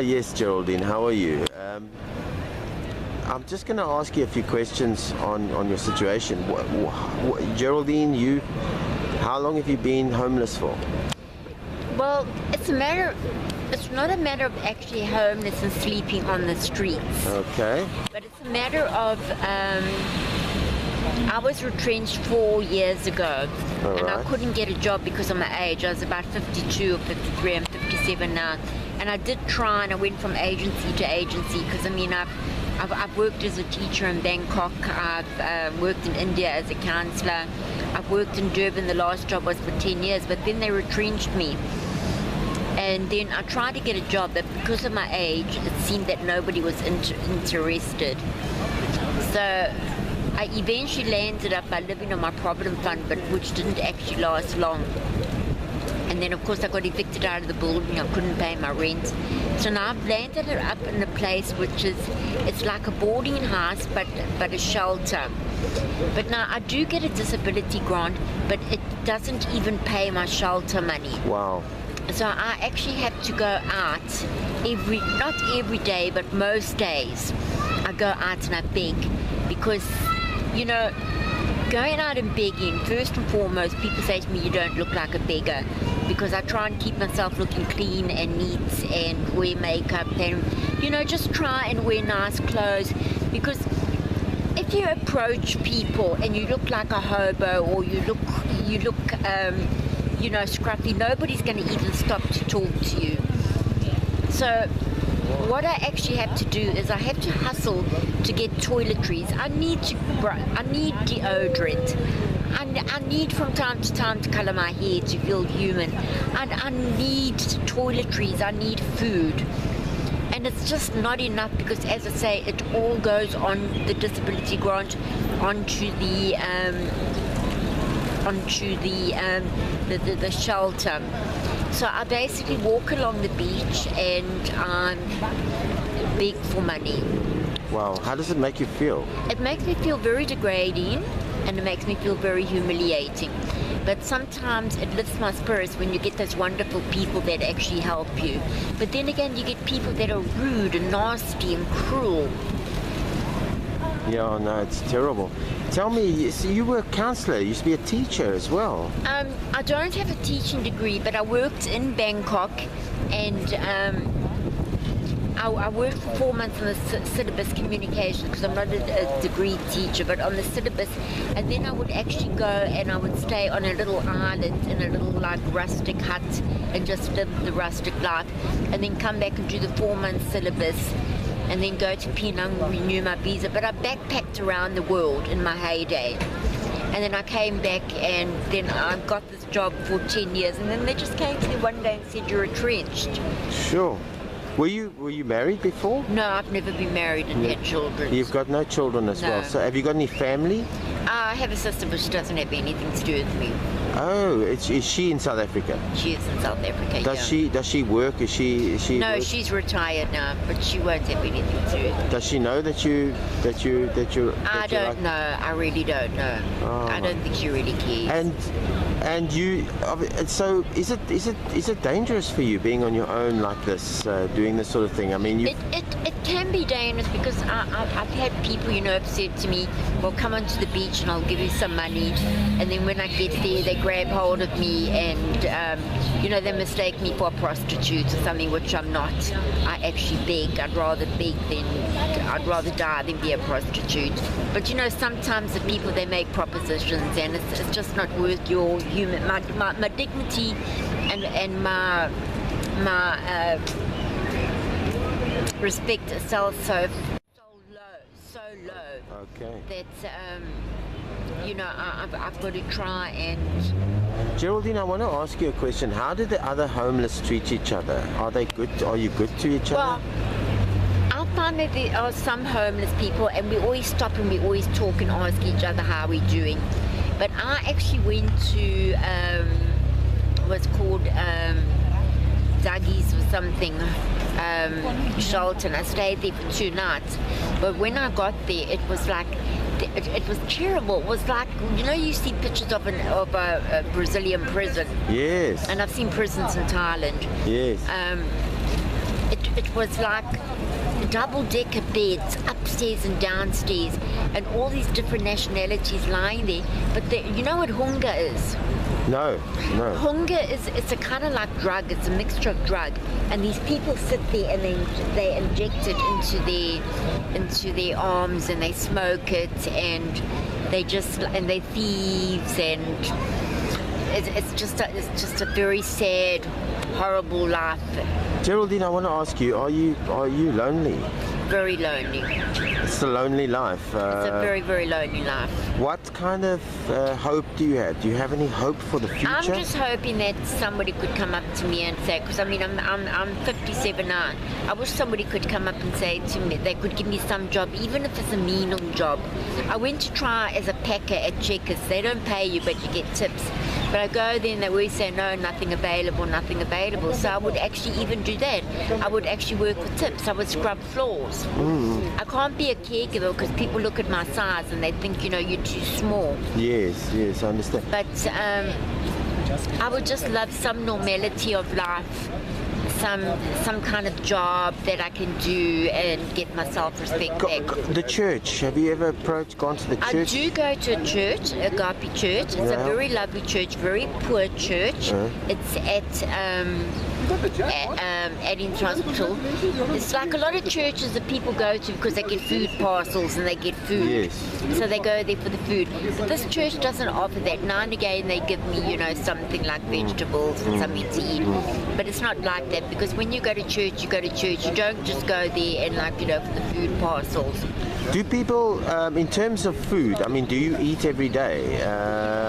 Yes, Geraldine, how are you? I'm just going to ask you a few questions on your situation. Geraldine, how long have you been homeless for? Well, it's not a matter of actually homeless and sleeping on the streets. Okay. But it's a matter of, I was retrenched 4 years ago. All and right. I couldn't get a job because of my age. I was about 52 or 53, I'm 57 now. And I did try, and I went from agency to agency because I've worked as a teacher in Bangkok. I've worked in India as a counselor. I've worked in Durban. The last job was for 10 years, but then they retrenched me. And then I tried to get a job, but because of my age, it seemed that nobody was interested. So I eventually landed up by living on my Provident Fund, but which didn't actually last long. And then, of course, I got evicted out of the building. I couldn't pay my rent. So now I've landed up in a place which it's like a boarding house, but a shelter. But now I do get a disability grant, but it doesn't even pay my shelter money. Wow. So I actually have to go out not every day, but most days. I go out and I beg because, going out and begging, first and foremost, people say to me, you don't look like a beggar, because I try and keep myself looking clean and neat and wear makeup and, just try and wear nice clothes, because if you approach people and you look like a hobo or you look scruffy, nobody's going to even stop to talk to you. So what I actually have to do is I have to hustle to get toiletries. I need deodorant. I need from time to time to color my hair to feel human. And I need toiletries. I need food. And it's just not enough because, as I say, it all goes on the disability grant onto the shelter. So I basically walk along the beach and beg for money. Wow, how does it make you feel? It makes me feel very degrading and it makes me feel very humiliating. But sometimes it lifts my spirits when you get those wonderful people that actually help you. But then again, you get people that are rude and nasty and cruel. Yeah, no, it's terrible. Tell me, so you were a counselor, you used to be a teacher as well. I don't have a teaching degree, but I worked in Bangkok and I worked for 4 months on the syllabus communication because I'm not a degree teacher, but on the syllabus. And then I would actually go and I would stay on a little island in a little like rustic hut and just live the rustic life, and then come back and do the 4 month syllabus. And then go to Penang, renew my visa. But I backpacked around the world in my heyday. And then I came back and then I got this job for 10 years. And then they just came to me one day and said, you're retrenched. Sure. Were you married before? No, I've never been married and had children. You've got no children as well. So have you got any family? I have a sister, but she doesn't have anything to do with me. Oh, is she in South Africa? She is in South Africa. Does she work? Is she? No, work? she's retired now, but she won't have anything to do with me. Does she know that you? I don't know. I really don't know. Oh, I don't think she really cares. And you. So is it dangerous for you being on your own like this, doing this sort of thing? I mean, it can be dangerous because I've had people, have said to me, well, come onto the beach and I'll give you some money. And then when I get there, they grab hold of me and, they mistake me for a prostitute or something, which I'm not. I actually beg. I'd rather die than be a prostitute. But, sometimes the people, they make propositions and it's just not worth your human, my dignity and my respect is so low. Okay. That I've got to try and. Geraldine, I want to ask you a question. How do the other homeless treat each other? Are they good? Are you good to each other? Well, I find that there are some homeless people, and we always stop and we always talk and ask each other how we're doing. But I actually went to what's called Dougie's or something. shelter, and I stayed there for 2 nights. But when I got there, it was like, it was terrible. It was like, you know, you see pictures of a Brazilian prison. Yes. And I've seen prisons in Thailand. Yes. It was like double-decker beds upstairs and downstairs, and all these different nationalities lying there. But you know what hunger is? No. Hunger it's a kind of like drug. It's a mixture of drug, and these people sit there and they inject it into their arms, and they smoke it, and they thieves, and it's just a very sad, horrible life. Geraldene, I want to ask you, are you lonely? Very lonely. It's a lonely life. It's a very, very lonely life. What kind of hope do you have? Do you have any hope for the future? I'm just hoping that somebody could come up to me and say, because I mean, I'm 57 now. I wish somebody could come up and say to me, they could give me some job, even if it's a menial job. I went to try as a packer at Checkers. They don't pay you, but you get tips. But I go there and they always say, no, nothing available. So I would actually even do that. I would actually work with tips. I would scrub floors. I can't be a caregiver because people look at my size and they think, you know, you're too small. Yes, I understand. But I would just love some normality of life, some kind of job that I can do and get my self-respect back. The church, have you ever gone to the church? I do go to a church, Agape Church. It's a very lovely church, very poor church. It's at Addington Hospital. It's like a lot of churches that people go to because they get food parcels and they get food. Yes. So they go there for the food. But this church doesn't offer that. Now and again they give me, you know, something like vegetables and something to eat. But it's not like that, because when you go to church, you go to church. You don't just go there and, like, you know, for the food parcels. Do people, in terms of food, I mean, do you eat every day?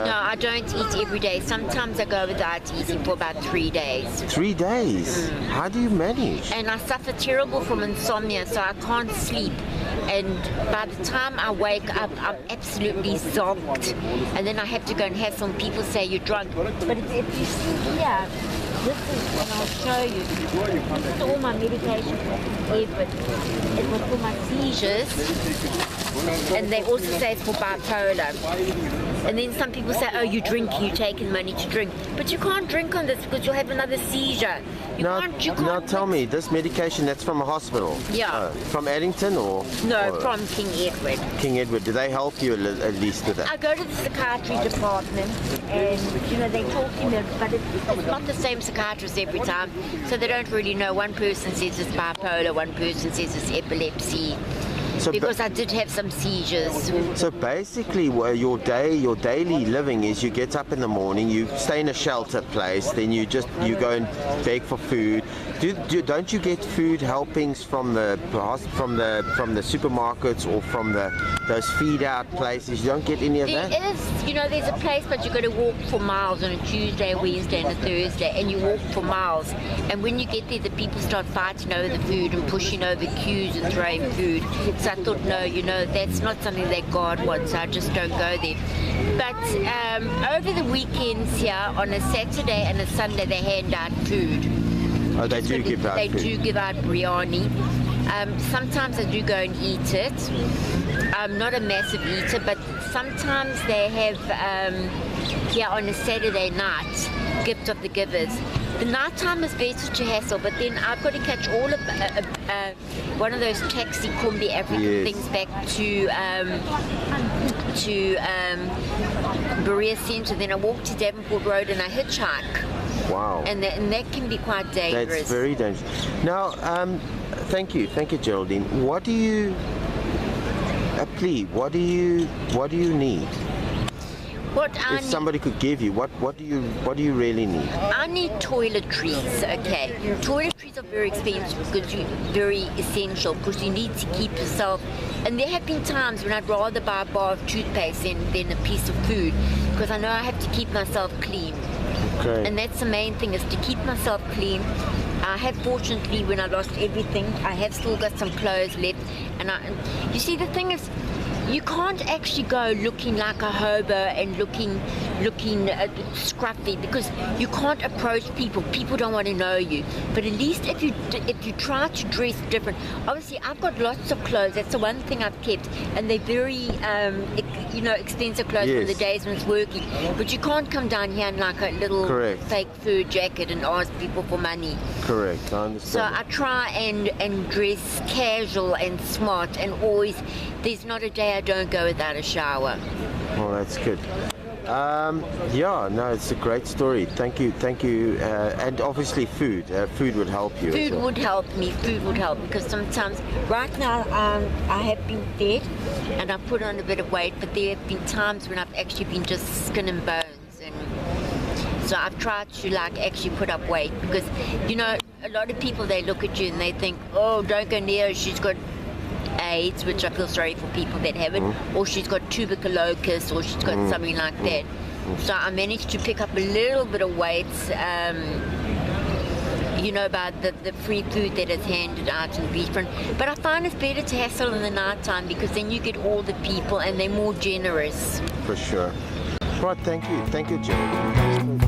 No, I don't eat every day. Sometimes I go without eating for about 3 days. 3 days? How do you manage? And I suffer terrible from insomnia, so I can't sleep. And by the time I wake up, I'm absolutely zonked. And then I have to go and have some people say you're drunk. But if you see here, this is, and I'll show you, this is all my medication for Edward. It was for my seizures, and they also say it's for bipolar. And then some people say, oh, you're drinking, you're taking money to drink. But you can't drink on this because you'll have another seizure. You can't now tell me, this medication, that's from a hospital? Yeah. From Addington or? No, from King Edward. King Edward. Do they help you at least with that? I go to the psychiatry department and, you know, they talk to me, but it's not the same psychiatrist every time. So they don't really know. One person says it's bipolar, one person says it's epilepsy. So because I did have some seizures. So basically, your daily living is you get up in the morning, you stay in a shelter place, then you go and beg for food. Don't you get food helpings from the supermarkets or from those feed out places? You don't get any of that? There is, you know, there's a place, but you got to walk for miles on a Tuesday, Wednesday, and a Thursday, and you walk for miles. And when you get there, the people start fighting over the food and pushing over queues and throwing food. So I thought, no, you know, that's not something that God wants. I just don't go there. But over the weekends here, on a Saturday and a Sunday, they hand out food. Oh, they do give out food. They do give out biryani. Sometimes I do go and eat it. I'm not a massive eater, but sometimes they have here on a Saturday night, Gift of the Givers. The night time is better to hassle, but then I've got to catch all of one of those taxi Kumbi African things back to Berea Centre. Then I walk to Davenport Road and I hitchhike. Wow. And that can be quite dangerous. That's very dangerous. Now, thank you, Geraldene. What do you what do you need? If somebody could give you, what do you really need? I need toiletries, okay. Toiletries are very expensive because very essential because you need to keep yourself. And there have been times when I'd rather buy a bar of toothpaste than a piece of food because I know I have to keep myself clean. Okay. And that's the main thing, is to keep myself clean. I have, fortunately, when I lost everything, I have still got some clothes left. And you see, the thing is, you can't actually go looking like a hobo and looking scruffy, because you can't approach people. People don't want to know you. But at least if you try to dress different, obviously I've got lots of clothes. That's the one thing I've kept, and they're very expensive clothes for the days when it's working. But you can't come down here in like a little fake fur jacket and ask people for money. Correct, I understand. So I try and dress casual and smart, and always, there's not a day I don't go without a shower. Well, that's good. It's a great story. Thank you. And obviously food would help you. Food would help me. Food would help, because sometimes, right now, I have been fed and I've put on a bit of weight, but there have been times when I've actually been just skin and bones, and so I've tried to actually put up weight, because a lot of people, they look at you and they think, oh, don't go near her, she's got AIDS, which I feel sorry for people that have it, or she's got tuberculosis, or she's got something like that. So I managed to pick up a little bit of weight, by the free food that is handed out in the beachfront. But I find it's better to hassle in the night time, because then you get all the people and they're more generous. For sure. Right, thank you, Geraldine.